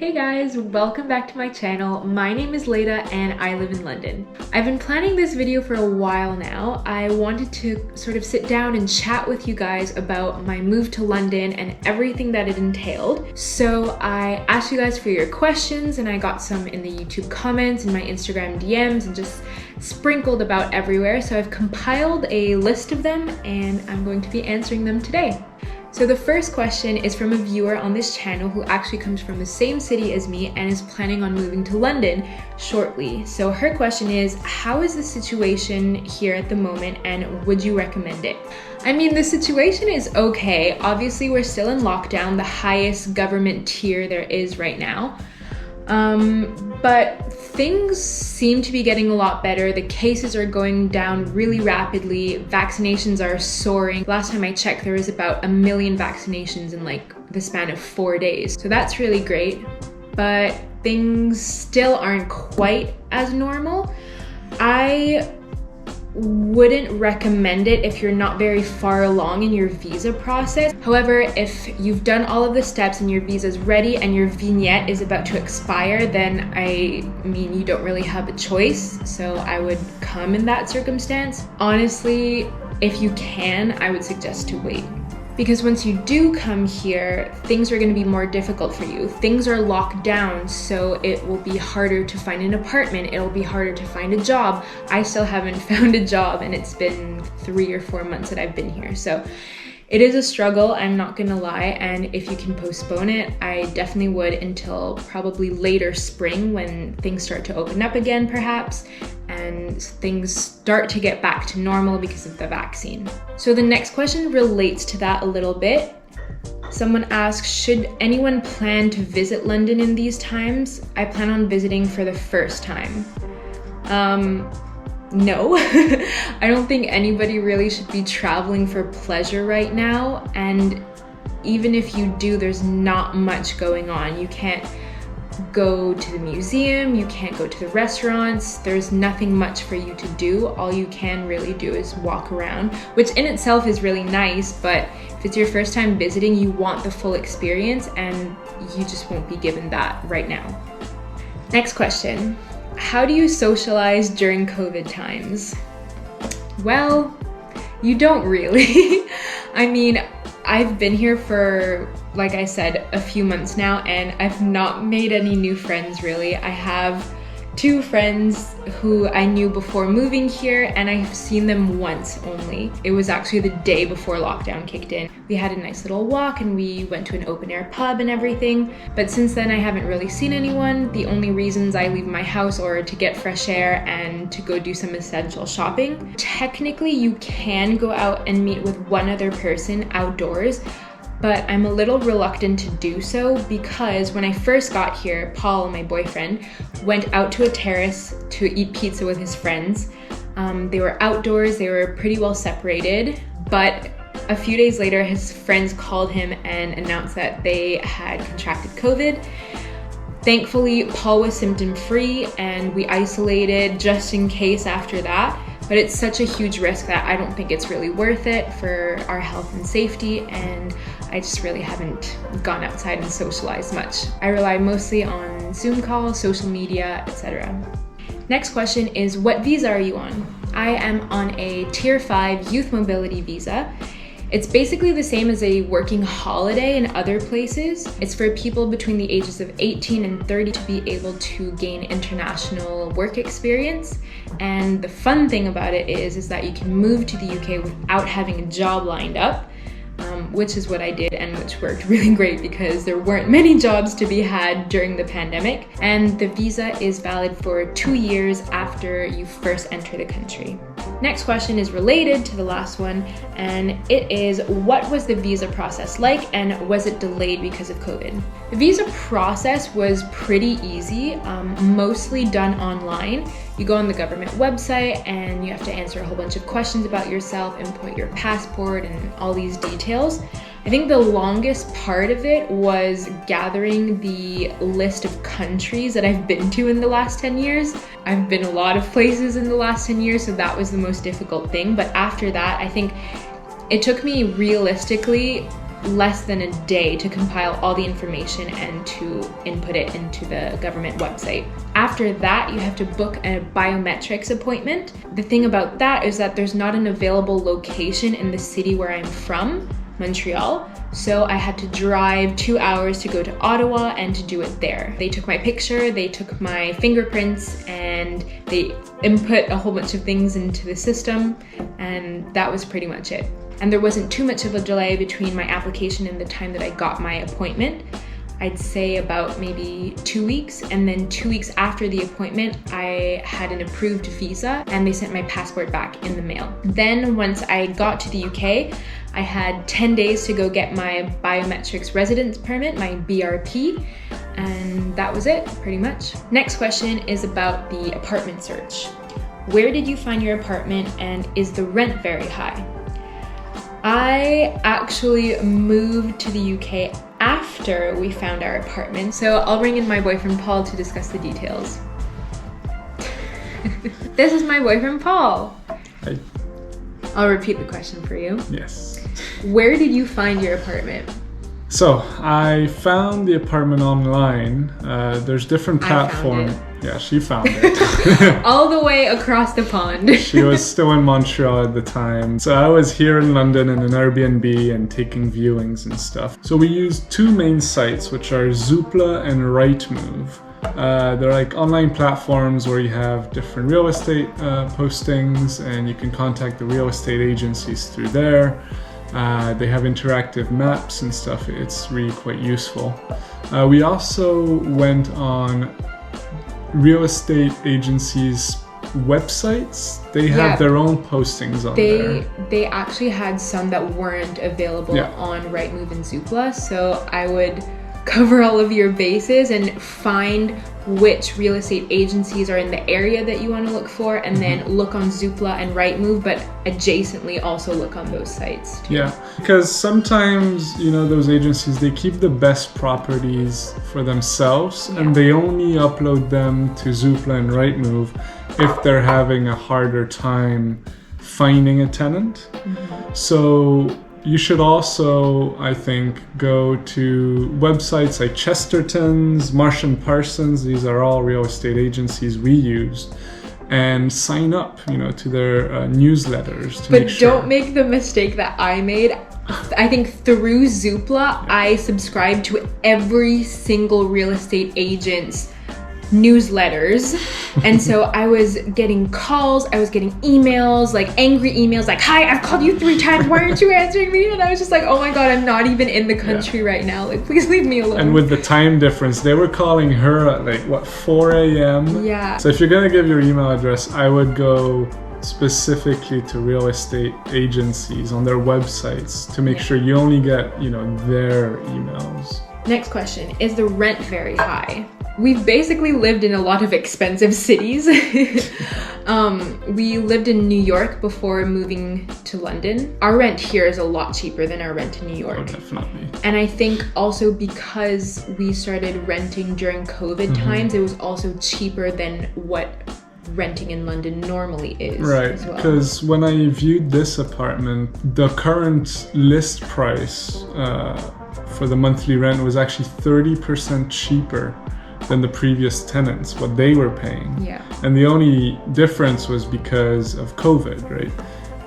Hey guys, welcome back to my channel. My name is Leda and I live in London. I've been planning this video for a while now. I wanted to sort of sit down and chat with you guys about my move to London and everything that it entailed. So I asked you guys for your questions and I got some in the YouTube comments and my Instagram DMs and just sprinkled about everywhere. So I've compiled a list of them and I'm going to be answering them today. So the first question is from a viewer on this channel who actually comes from the same city as me and is planning on moving to London shortly. So her question is, how is the situation here at the moment and would you recommend it? I mean, the situation is okay. Obviously, we're still in lockdown, the highest government tier there is right now. But things seem to be getting a lot better. The cases are going down really rapidly. Vaccinations are soaring. Last time I checked, there was about 1 million vaccinations in like the span of 4 days. So that's really great, but things still aren't quite as normal. I wouldn't recommend it if you're not very far along in your visa process. However, if you've done all of the steps and your visa's ready and your vignette is about to expire, then I mean, you don't really have a choice. So I would come in that circumstance. Honestly, if you can, I would suggest to wait. Because once you do come here, things are going to be more difficult for you. Things are locked down, so it will be harder to find an apartment. It'll be harder to find a job. I still haven't found a job and it's been 3 or 4 months that I've been here. So it is a struggle, I'm not gonna lie, and if you can postpone it, I definitely would until probably later spring when things start to open up again perhaps, and things start to get back to normal because of the vaccine. So the next question relates to that a little bit. Someone asks, should anyone plan to visit London in these times? I plan on visiting for the first time. No, I don't think anybody really should be traveling for pleasure right now. And even if you do, there's not much going on. You can't go to the museum, you can't go to the restaurants, there's nothing much for you to do. All you can really do is walk around, which in itself is really nice, but if it's your first time visiting, you want the full experience and you just won't be given that right now. Next question. How do you socialize during COVID times? Well, you don't really. I mean, I've been here for, like I said, a few months now and I've not made any new friends really. I have 2 friends who I knew before moving here and I've seen them once only. It was actually the day before lockdown kicked in. We had a nice little walk and we went to an open air pub and everything. But since then I haven't really seen anyone. The only reasons I leave my house are to get fresh air and to go do some essential shopping. Technically you can go out and meet with one other person outdoors, but I'm a little reluctant to do so because when I first got here, Paul, my boyfriend, went out to a terrace to eat pizza with his friends. They were outdoors, they were pretty well separated, but a few days later, his friends called him and announced that they had contracted COVID. Thankfully, Paul was symptom-free and we isolated just in case after that. But it's such a huge risk that I don't think it's really worth it for our health and safety, and I just really haven't gone outside and socialized much. I rely mostly on Zoom calls, social media, etc. Next question is, what visa are you on? I am on a Tier 5 Youth Mobility visa. It's basically the same as a working holiday in other places. It's for people between the ages of 18 and 30 to be able to gain international work experience. And the fun thing about it is that you can move to the UK without having a job lined up, which is what I did and which worked really great because there weren't many jobs to be had during the pandemic. And the visa is valid for 2 years after you first enter the country. Next question is related to the last one, and it is, what was the visa process like and was it delayed because of COVID? The visa process was pretty easy, mostly done online. You go on the government website and you have to answer a whole bunch of questions about yourself, input your passport and all these details. I think the longest part of it was gathering the list of countries that I've been to in the last 10 years. I've been a lot of places in the last 10 years, so that was the most difficult thing. But after that, I think it took me realistically less than a day to compile all the information and to input it into the government website. After that, you have to book a biometrics appointment. The thing about that is that there's not an available location in the city where I'm from, Montreal. So I had to drive 2 hours to go to Ottawa and to do it there. They took my picture, they took my fingerprints, and they input a whole bunch of things into the system, and that was pretty much it. And there wasn't too much of a delay between my application and the time that I got my appointment. I'd say about maybe 2 weeks, and then 2 weeks after the appointment, I had an approved visa and they sent my passport back in the mail. Then once I got to the UK, I had 10 days to go get my biometrics residence permit, my BRP, and that was it, pretty much. Next question is about the apartment search. Where did you find your apartment, and is the rent very high? I actually moved to the UK after we found our apartment, so I'll bring in my boyfriend Paul to discuss the details. This is my boyfriend Paul. Hi. I'll repeat the question for you. Yes. Where did you find your apartment? So I found the apartment online. There's different platforms. Yeah, she found it. All the way across the pond. She was still in Montreal at the time. So I was here in London in an Airbnb and taking viewings and stuff. So we used two main sites, which are Zoopla and Rightmove. They're like online platforms where you have different real estate postings, and you can contact the real estate agencies through there. They have interactive maps and stuff. It's really quite useful. We also went on real estate agencies' websites. They have their own postings on there. They actually had some that weren't available on Rightmove and Zoopla, so I would cover all of your bases and find which real estate agencies are in the area that you want to look for, and then look on Zoopla and Rightmove, but adjacently also look on those sites too. Yeah, because sometimes, you know, those agencies, they keep the best properties for themselves, and they only upload them to Zoopla and Rightmove if they're having a harder time finding a tenant. So you should also, I think, go to websites like Chesterton's, Marsh & Parsons. These are all real estate agencies we used, and sign up, you know, to their newsletters. But don't make the mistake that I made. I think through Zoopla, I subscribed to every single real estate agent's newsletters, and so I was getting calls, I was getting emails, like angry emails, like, "Hi, I've called you 3 times, why aren't you answering me?" And I was just like, oh my god, I'm not even in the country right now, like, please leave me alone. And with the time difference, they were calling her at like, what, 4 a.m.? Yeah. So if you're gonna give your email address, I would go specifically to real estate agencies on their websites to make sure you only get, you know, their emails. Next question, is the rent very high? We've basically lived in a lot of expensive cities. We lived in New York before moving to London. Our rent here is a lot cheaper than our rent in New York. Oh, definitely. And I think also because we started renting during COVID times, it was also cheaper than what renting in London normally is. Right, because when I viewed this apartment, the current list price for the monthly rent was actually 30% cheaper than the previous tenants, what they were paying. Yeah. And the only difference was because of COVID, right?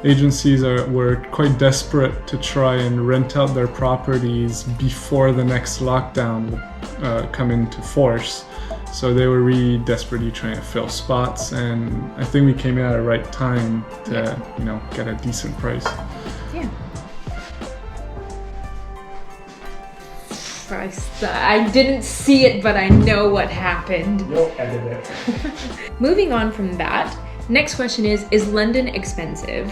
Agencies were quite desperate to try and rent out their properties before the next lockdown would come into force. So they were really desperately trying to fill spots, and I think we came in at the right time to, you know, get a decent price. Yeah. I didn't see it, but I know what happened. You'll edit it. Moving on from that, next question is London expensive?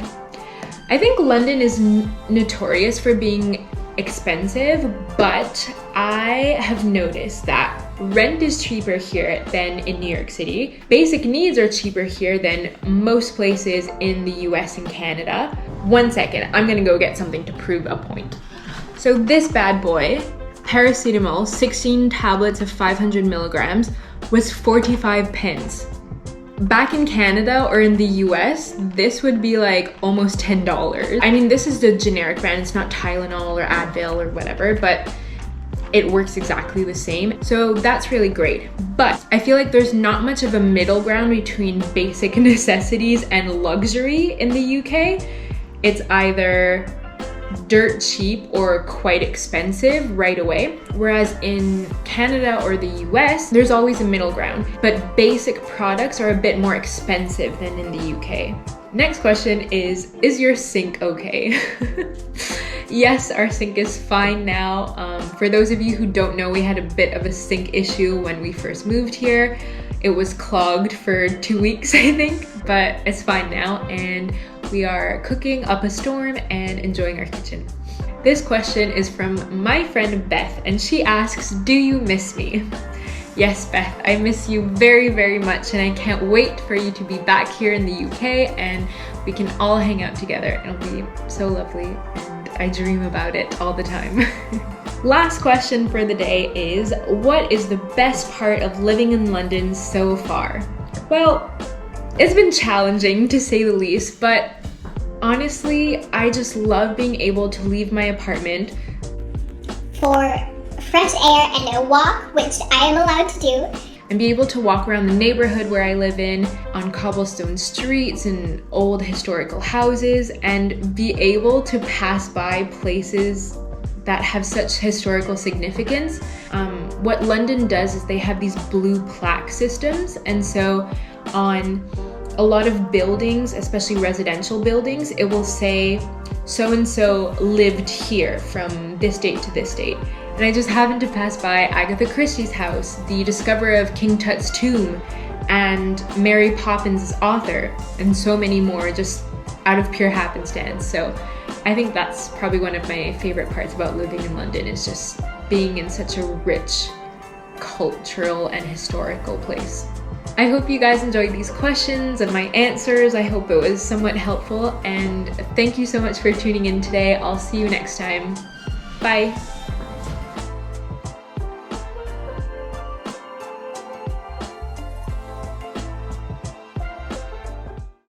I think London is notorious for being expensive, but I have noticed that rent is cheaper here than in New York City. Basic needs are cheaper here than most places in the US and Canada. 1 second, I'm gonna go get something to prove a point. So this bad boy, paracetamol, 16 tablets of 500 milligrams, was 45 pence. Back in Canada or in the US, this would be like almost $10. I mean, this is the generic brand. It's not Tylenol or Advil or whatever, but it works exactly the same. So that's really great. But I feel like there's not much of a middle ground between basic necessities and luxury in the UK. It's either dirt cheap or quite expensive right away. Whereas in Canada or the US, there's always a middle ground, but basic products are a bit more expensive than in the UK. Next question is your sink okay? Yes, our sink is fine now. For those of you who don't know, we had a bit of a sink issue when we first moved here. It was clogged for 2 weeks, I think, but it's fine now, and we are cooking up a storm and enjoying our kitchen. This question is from my friend Beth, and she asks, do you miss me? Yes, Beth, I miss you very, very much, and I can't wait for you to be back here in the UK and we can all hang out together. It'll be so lovely, and I dream about it all the time. Last question for the day is, what is the best part of living in London so far? Well, it's been challenging to say the least, but honestly, I just love being able to leave my apartment for fresh air and a walk, which I am allowed to do, and be able to walk around the neighborhood where I live in on cobblestone streets and old historical houses, and be able to pass by places that have such historical significance. What London does is they have these blue plaque systems, and so on a lot of buildings, especially residential buildings, it will say so-and-so lived here from this date to this date. And I just happened to pass by Agatha Christie's house, the discoverer of King Tut's tomb, and Mary Poppins' author, and so many more just out of pure happenstance. So I think that's probably one of my favorite parts about living in London, is just being in such a rich cultural and historical place. I hope you guys enjoyed these questions and my answers. I hope it was somewhat helpful, and thank you so much for tuning in today. I'll see you next time. Bye.